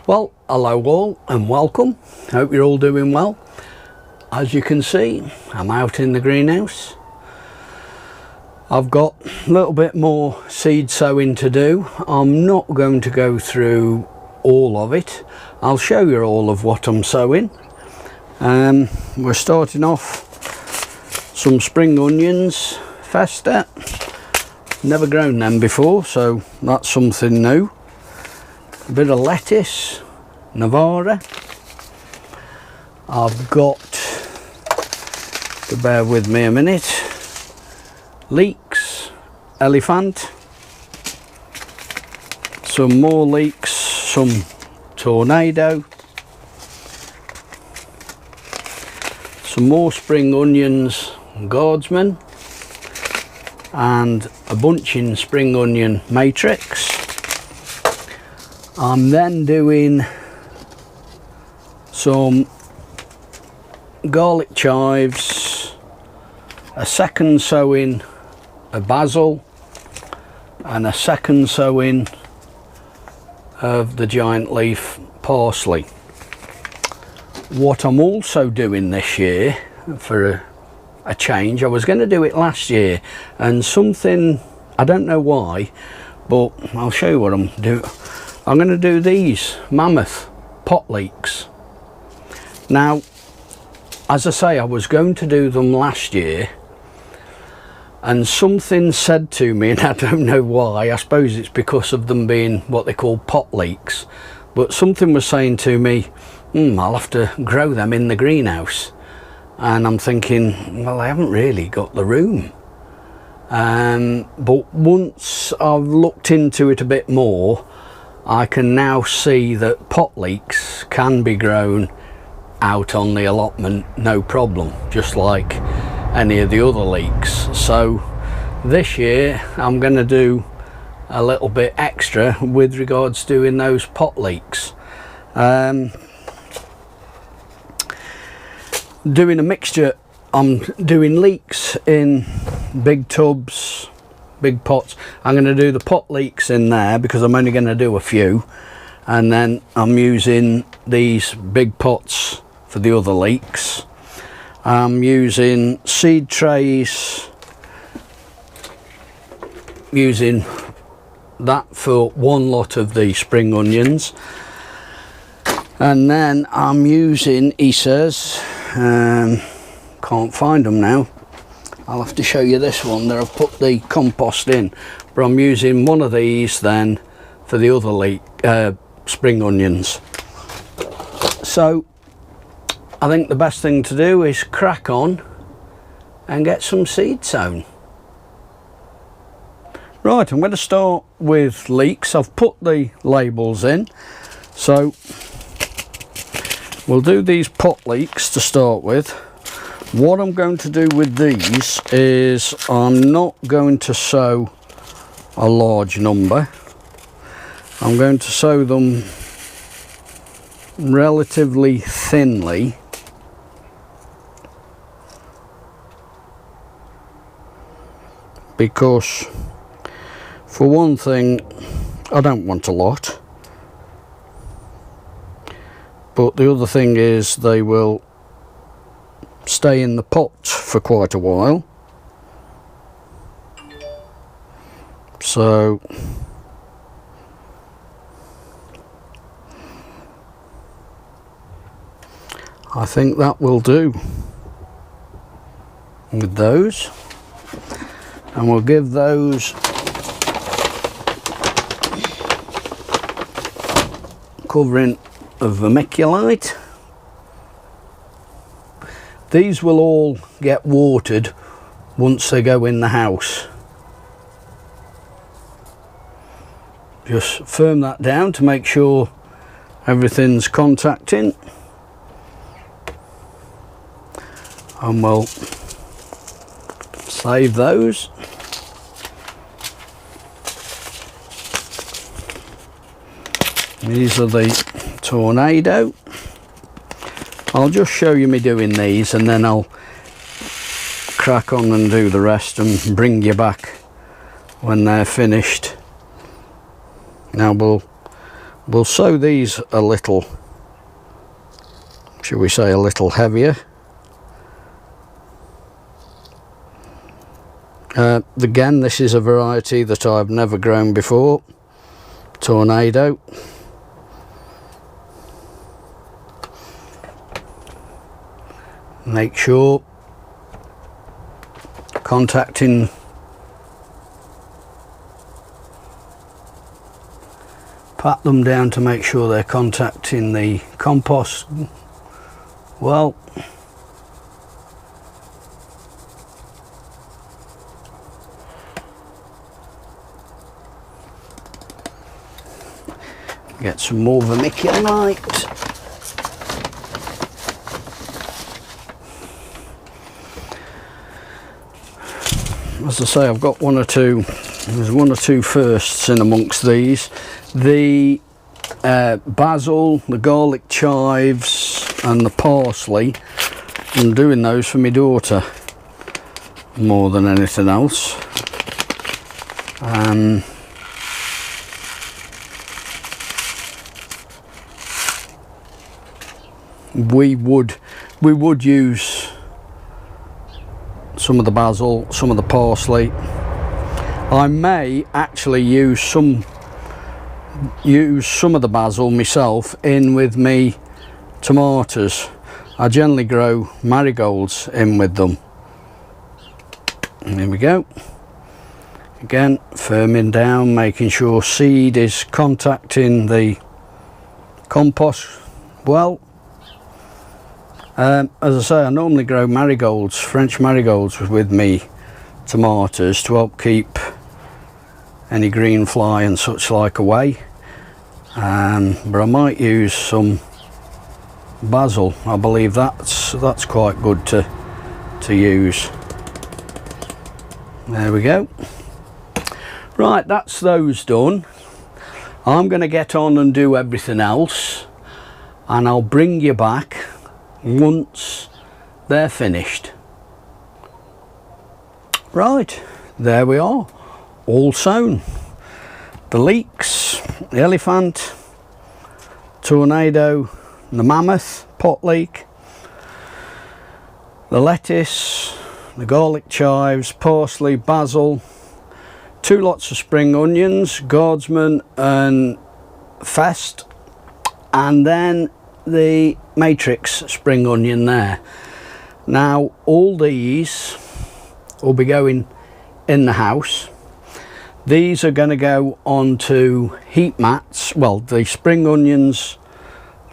Well, hello all and welcome. Hope you're all doing well. As you can see, I'm out in the greenhouse. I've got a little bit more seed sowing to do. I'm not going to go through all of it. I'll show you all of what I'm sowing. We're starting off some spring onions, Festa. Never grown them before, so that's something new. A bit of lettuce, Navara. I've got, to bear with me a minute, leeks, elephant, some more leeks, some tornado, some more spring onions, guardsman, and a bunching spring onion matrix. I'm then doing some garlic chives, a second sowing of basil, and a second sowing of the giant leaf parsley. What I'm also doing this year for a change, I was going to do it last year, and something, I don't know why, but I'll show you what I'm doing. I'm going to do these mammoth pot leeks. Now, as I say, I was going to do them last year, and something said to me, and I don't know why, I suppose it's because of them being what they call pot leeks, but something was saying to me, I'll have to grow them in the greenhouse. And I'm thinking, well, I haven't really got the room. But once I've looked into it a bit more, I can now see that pot leeks can be grown out on the allotment, no problem, just like any of the other leeks. So this year I'm going to do a little bit extra with regards to doing those pot leeks. Doing a mixture. I'm doing leeks in big tubs, big pots. I'm going to do the pot leeks in there because I'm only going to do a few, and then I'm using these big pots for the other leeks. I'm using seed trays, using that for one lot of the spring onions, and then I'm using, he says, can't find them now, I'll have to show you this one that I've put the compost in, but I'm using one of these then for the other leek, spring onions. So I think the best thing to do is crack on and get some seed sown. Right, I'm going to start with leeks. I've put the labels in, so we'll do these pot leeks to start with. What I'm going to do with these is I'm not going to sow a large number. I'm going to sow them relatively thinly, because for one thing I don't want a lot, but the other thing is they will stay in the pot for quite a while. So I think that will do with those, and we'll give those covering of vermiculite. These will all get watered once they go in the house. Just firm that down to make sure everything's contacting, and we'll save those. These are the tornado. I'll just show you me doing these, and then I'll crack on and do the rest and bring you back when they're finished. Now we'll We'll sow these a little, shall we say, a little heavier. Again, this is a variety that I've never grown before, Tornado. Make sure contacting pat them down to make sure they're contacting the compost well. Get some more vermiculite. As I say, I've got there's one or two firsts in amongst these. The basil, the garlic chives and the parsley, I'm doing those for my daughter more than anything else. We would use some of the basil, some of the parsley. I may actually use some of the basil myself in with me tomatoes. I generally grow marigolds in with them. And here we go. Again, firming down, making sure seed is contacting the compost well. As I say, I normally grow marigolds, French marigolds, with me tomatoes to help keep any green fly and such like away. But I might use some basil. I believe that's quite good to use. There we go. Right, that's those done. I'm going to get on and do everything else, and I'll bring you back once they're finished. Right, there we are, all sown. The leeks, the elephant, tornado, the mammoth, pot leek, the lettuce, the garlic chives, parsley, basil, 2 lots of spring onions, guardsman and fest, and then the matrix spring onion there. Now all these will be going in the house. These are going to go onto heat mats. Well, the spring onions,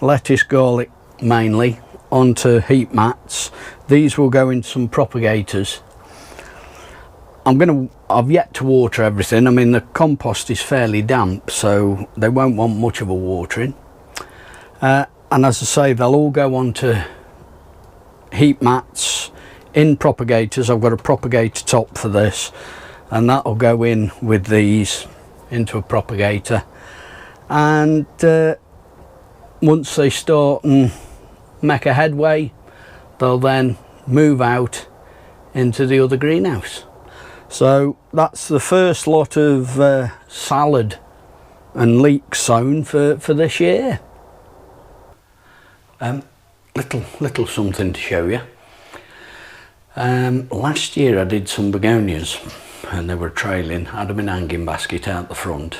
lettuce, garlic mainly, onto heat mats. These will go in some propagators. I've yet to water everything. I mean, the compost is fairly damp, so they won't want much of a watering. And as I say, they'll all go onto heat mats in propagators. I've got a propagator top for this, and that'll go in with these into a propagator. And once they start and make a headway, they'll then move out into the other greenhouse. So that's the first lot of salad and leeks sown for this year. Little something to show you. Last year I did some begonias, and they were trailing. I had them in a hanging basket out the front,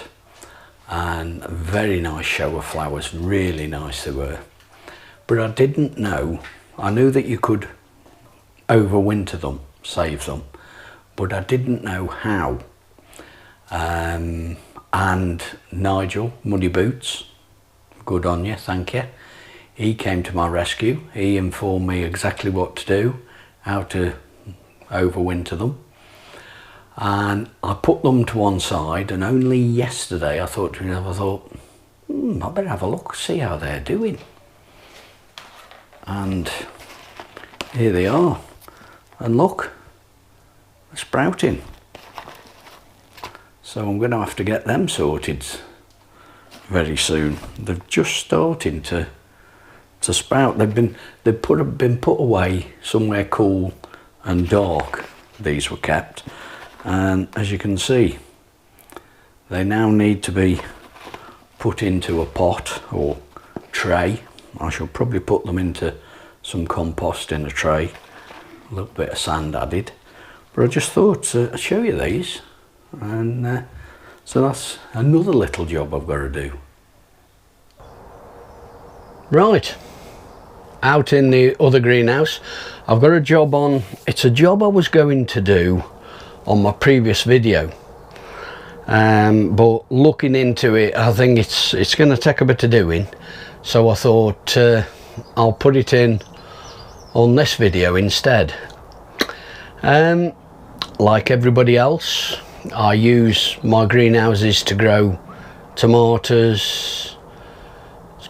and a very nice show of flowers, really nice they were. But I didn't know, I knew that you could overwinter them, save them, but I didn't know how. And Nigel, Muddy Boots, good on you, thank you. He came to my rescue. He informed me exactly what to do, how to overwinter them. And I put them to one side, and only yesterday I thought, I better have a look, see how they're doing. And here they are. And look, they're sprouting. So I'm going to have to get them sorted very soon. They're just starting to sprout. They've been put away somewhere cool and dark. These were kept, and as you can see, they now need to be put into a pot or tray. I shall probably put them into some compost in a tray, a little bit of sand added. But I just thought I'd show you these, and so that's another little job I've got to do. Right, out in the other greenhouse, I've got a job on. It's a job I was going to do on my previous video, but looking into it, I think it's going to take a bit of doing. So I thought I'll put it in on this video instead. Like everybody else, I use my greenhouses to grow tomatoes,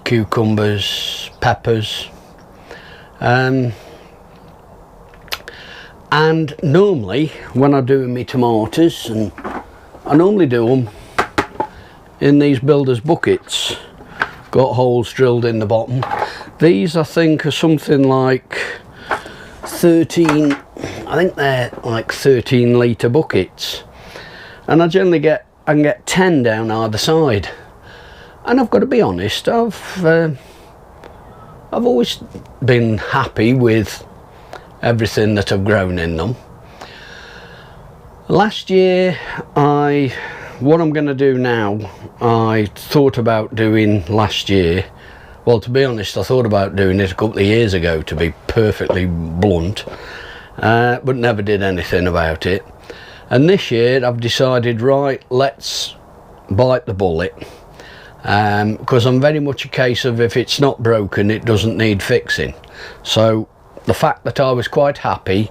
cucumbers, peppers, and normally when I do my tomatoes, and I normally do them in these builder's buckets, got holes drilled in the bottom. These I think are something like 13, I think they're like 13 litre buckets, and I generally I can get 10 down either side. And I've got to be honest, I've always been happy with everything that I've grown in them. Last year, what I'm going to do now, I thought about doing last year. Well, to be honest, I thought about doing it a couple of years ago, to be perfectly blunt, but never did anything about it. And this year I've decided, right, let's bite the bullet, because I'm very much a case of, if it's not broken, it doesn't need fixing. So the fact that I was quite happy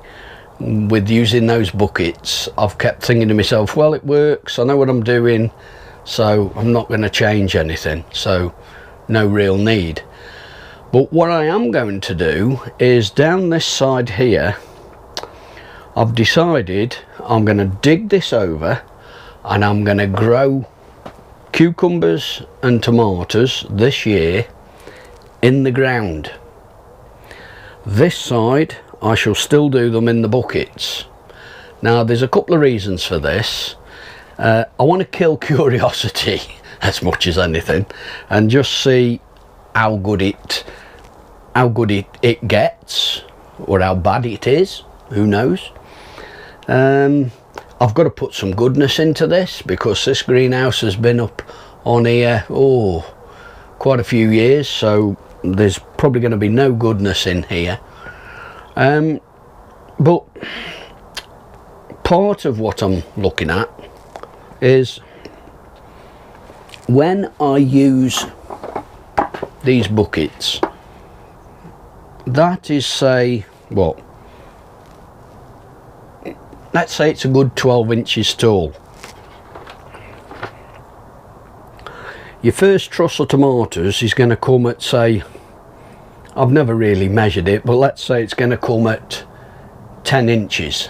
with using those buckets, I've kept thinking to myself, well, it works, I know what I'm doing, so I'm not going to change anything, so no real need. But what I am going to do is, down this side here, I've decided I'm going to dig this over and I'm going to grow cucumbers and tomatoes this year in the ground. This side I shall still do them in the buckets. Now there's a couple of reasons for this. I want to kill curiosity as much as anything, and just see how good it gets, or how bad it is, who knows. I've got to put some goodness into this, because this greenhouse has been up on here quite a few years, so there's probably going to be no goodness in here. But part of what I'm looking at is, when I use these buckets, that is, say, what, let's say it's a good 12 inches tall. Your first truss of tomatoes is going to come at, say, I've never really measured it, but let's say it's going to come at 10 inches.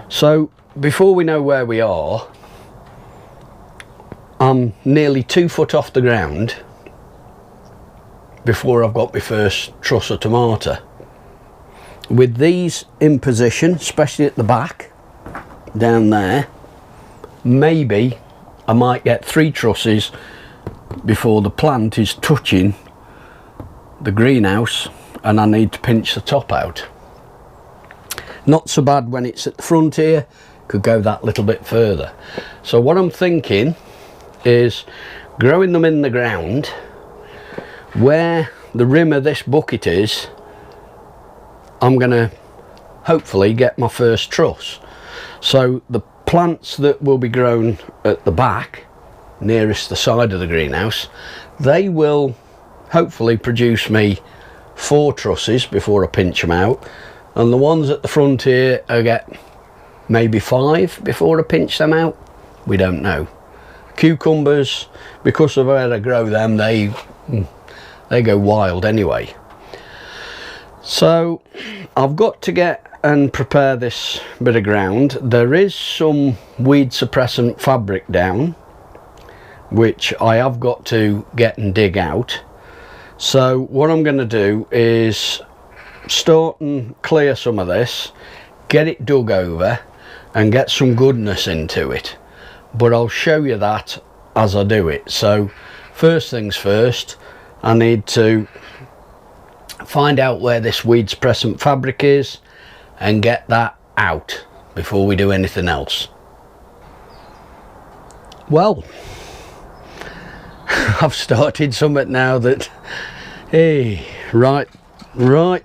So before we know where we are, I'm nearly 2 foot off the ground before I've got my first truss of tomato. With these in position, especially at the back, down there, maybe I might get 3 trusses before the plant is touching the greenhouse and I need to pinch the top out. Not so bad when it's at the front here, could go that little bit further. So what I'm thinking is growing them in the ground. Where the rim of this bucket is, I'm going to hopefully get my first truss. So the plants that will be grown at the back, nearest the side of the greenhouse, they will hopefully produce me 4 trusses before I pinch them out, and the ones at the front here I get maybe 5 before I pinch them out. We don't know. Cucumbers, because of where I grow them, they go wild anyway. So I've got to get and prepare this bit of ground. There is some weed suppressant fabric down, which I have got to get and dig out. So what I'm going to do is start and clear some of this, get it dug over and get some goodness into it. But I'll show you that as I do it. So first things first, I need to find out where this weed suppressant fabric is and get that out before we do anything else. Well, I've started something now that, hey, right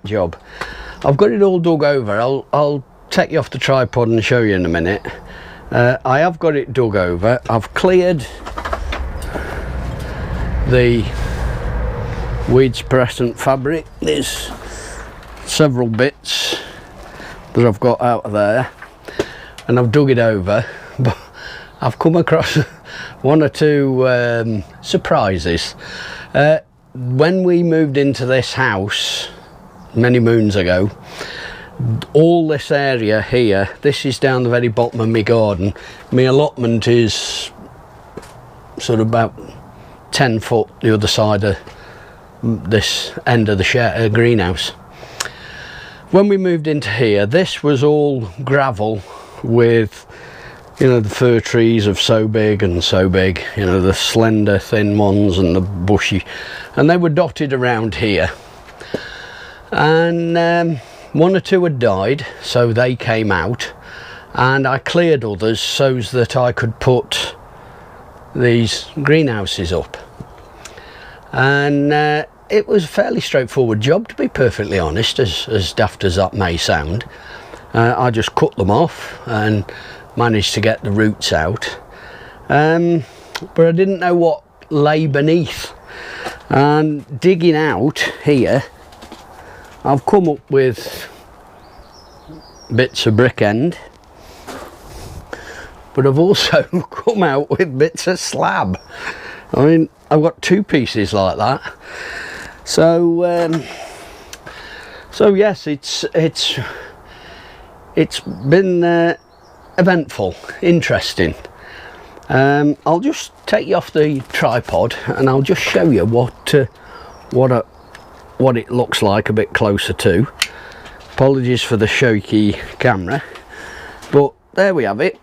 job. I've got it all dug over. I'll take you off the tripod and show you in a minute. I have got it dug over. I've cleared the weed suppressant fabric. There's several bits that I've got out of there, and I've dug it over, but I've come across one or two surprises. When we moved into this house many moons ago, all this area here, this is down the very bottom of my garden. My allotment is sort of about 10 foot the other side of this end of the greenhouse. When we moved into here, this was all gravel with, you know, the fir trees of so big and so big, you know, the slender thin ones and the bushy, and they were dotted around here. And one or two had died, so they came out, and I cleared others so that I could put these greenhouses up. And it was a fairly straightforward job, to be perfectly honest, as daft as that may sound. I just cut them off and managed to get the roots out, but I didn't know what lay beneath. And digging out here, I've come up with bits of brick end, but I've also come out with bits of slab. I mean, I've got two pieces like that. So yes, it's been eventful, interesting. I'll just take you off the tripod and I'll just show you what it looks like a bit closer to. Apologies for the shaky camera, but there we have it.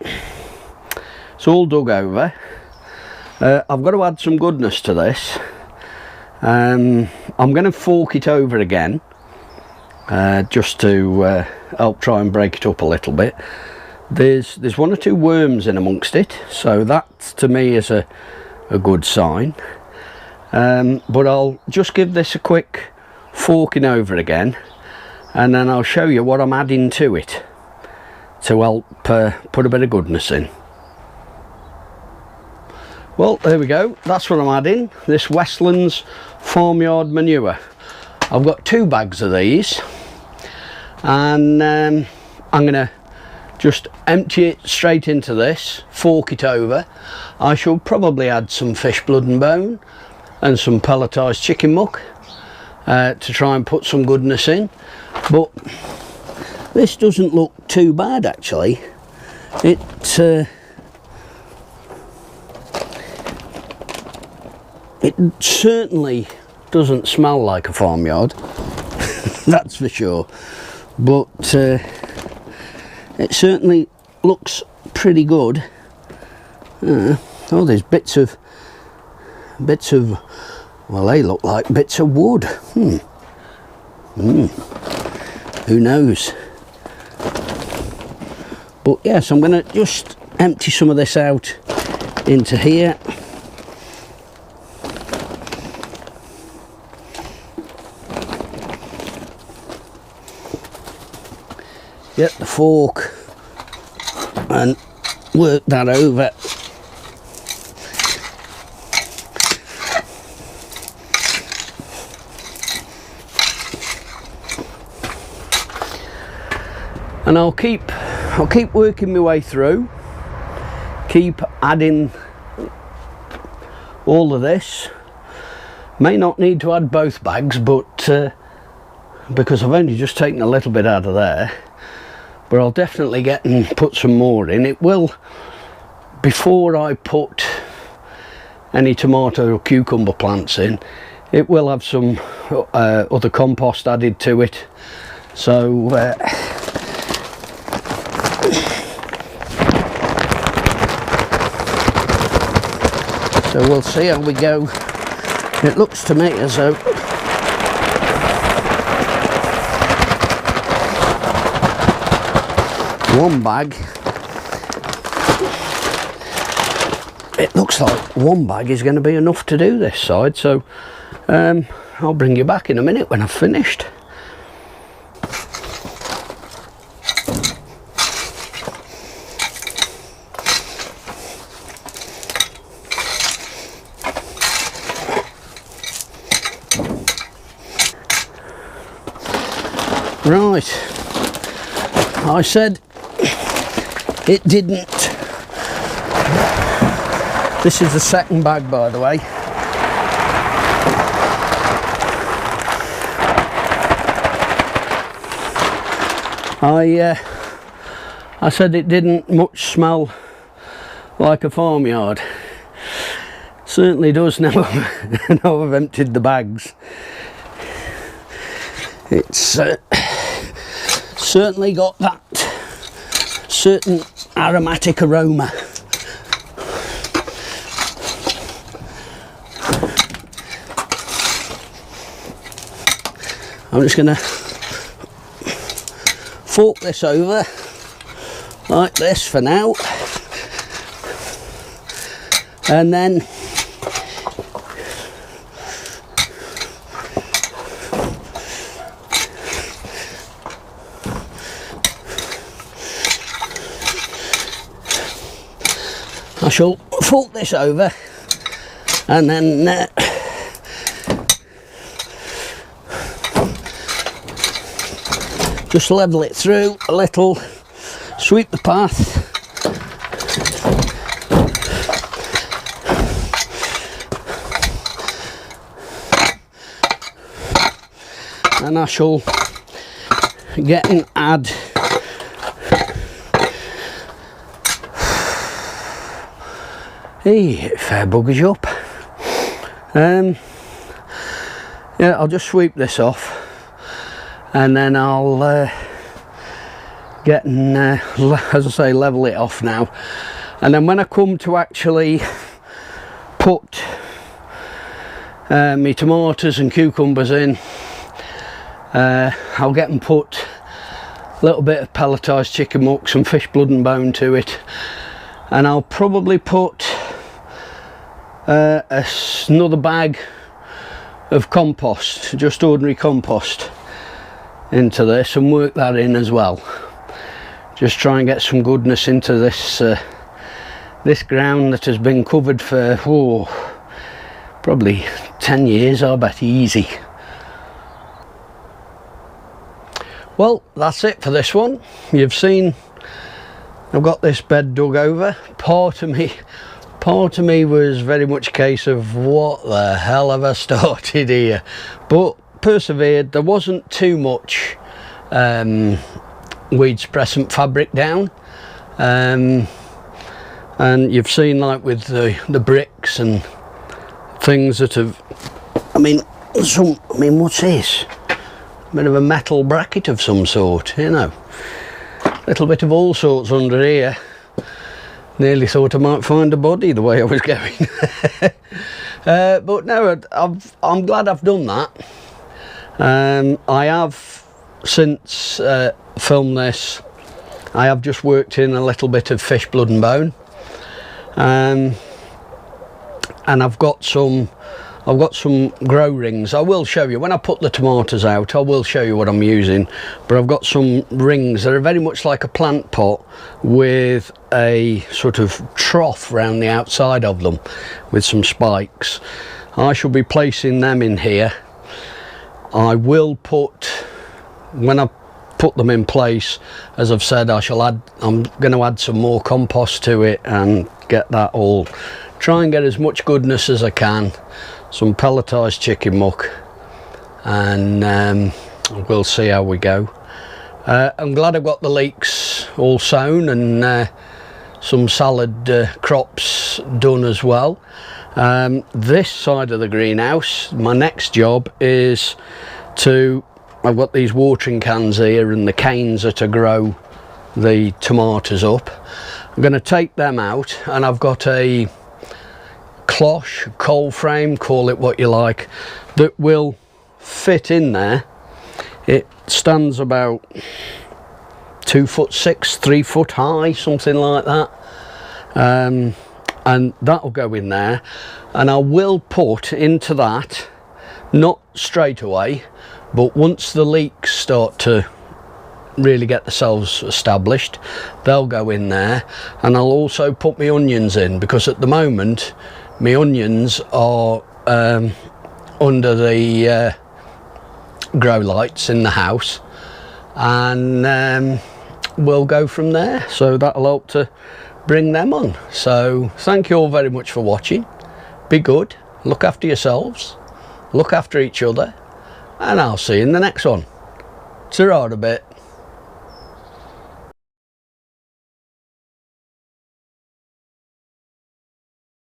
It's all dug over. I've got to add some goodness to this. I'm going to fork it over again, just to help try and break it up a little bit. There's one or two worms in amongst it, so that to me is a good sign. But I'll just give this a quick forking over again, and then I'll show you what I'm adding to it to help put a bit of goodness in. Well, there we go. That's what I'm adding. This Westlands farmyard manure. I've got 2 bags of these, and I'm going to just empty it straight into this, fork it over. I shall probably add some fish blood and bone and some pelletised chicken muck to try and put some goodness in. But this doesn't look too bad, actually. It certainly doesn't smell like a farmyard, that's for sure, but it certainly looks pretty good. Oh, there's bits of, well, they look like bits of wood. Who knows? But yes, I'm going to just empty some of this out into here. Get the fork and work that over. And I'll keep working my way through, keep adding all of this. May not need to add both bags, but because I've only just taken a little bit out of there, but I'll definitely get and put some more in. It will, before I put any tomato or cucumber plants in, it will have some other compost added to it. So So we'll see how we go. It looks to me as though one bag, it looks like one bag is going to be enough to do this side, so I'll bring you back in a minute when I've finished. Right, I said it didn't. This is the second bag, by the way. I said it didn't much smell like a farmyard. Certainly does now. Now I've emptied the bags. It's certainly got that certain aromatic aroma. I'm just going to fork this over like this for now, and then I shall fork this over, and then just level it through a little, sweep the path, and I shall get and add fair buggers you up. Yeah, I'll just sweep this off, and then I'll get and as I say, level it off now, and then when I come to actually put my tomatoes and cucumbers in, I'll get and put a little bit of pelletised chicken muck, some fish blood and bone to it, and I'll probably put another bag of compost, just ordinary compost, into this, and work that in as well. Just try and get some goodness into this this ground that has been covered for probably 10 years, I bet, easy. Well, that's it for this one. You've seen I've got this bed dug over. Part of me was very much a case of what the hell have I started here, but persevered. There wasn't too much weed suppressant fabric down, and you've seen, like with the bricks and things that have, I mean what's this? A bit of a metal bracket of some sort, you know, little bit of all sorts under here. Nearly thought I might find a body the way I was going. But no, I'm glad I've done that. I have, since filmed this, I have just worked in a little bit of fish blood and bone, and I've got some grow rings. I will show you when I put the tomatoes out. I will show you what I'm using, but I've got some rings that are very much like a plant pot with a sort of trough round the outside of them with some spikes. I shall be placing them in here. I will put, when I put them in place, as I've said, I'm going to add some more compost to it and get that all, try and get as much goodness as I can, some pelletised chicken muck, and we'll see how we go. I'm glad I've got the leeks all sown, and some salad crops done as well. This side of the greenhouse, my next job is I've got these watering cans here and the canes are to grow the tomatoes up. I'm going to take them out, and I've got a cloche, coal frame, call it what you like, that will fit in there. It stands about 2'6", 3 foot high, something like that, and that'll go in there. And I will put into that, not straight away, but once the leeks start to really get themselves established, they'll go in there. And I'll also put my onions in, because at the moment my onions are under the grow lights in the house, and we'll go from there. So that'll help to bring them on. So thank you all very much for watching. Be good, look after yourselves, look after each other, and I'll see you in the next one. Ta-ra a bit.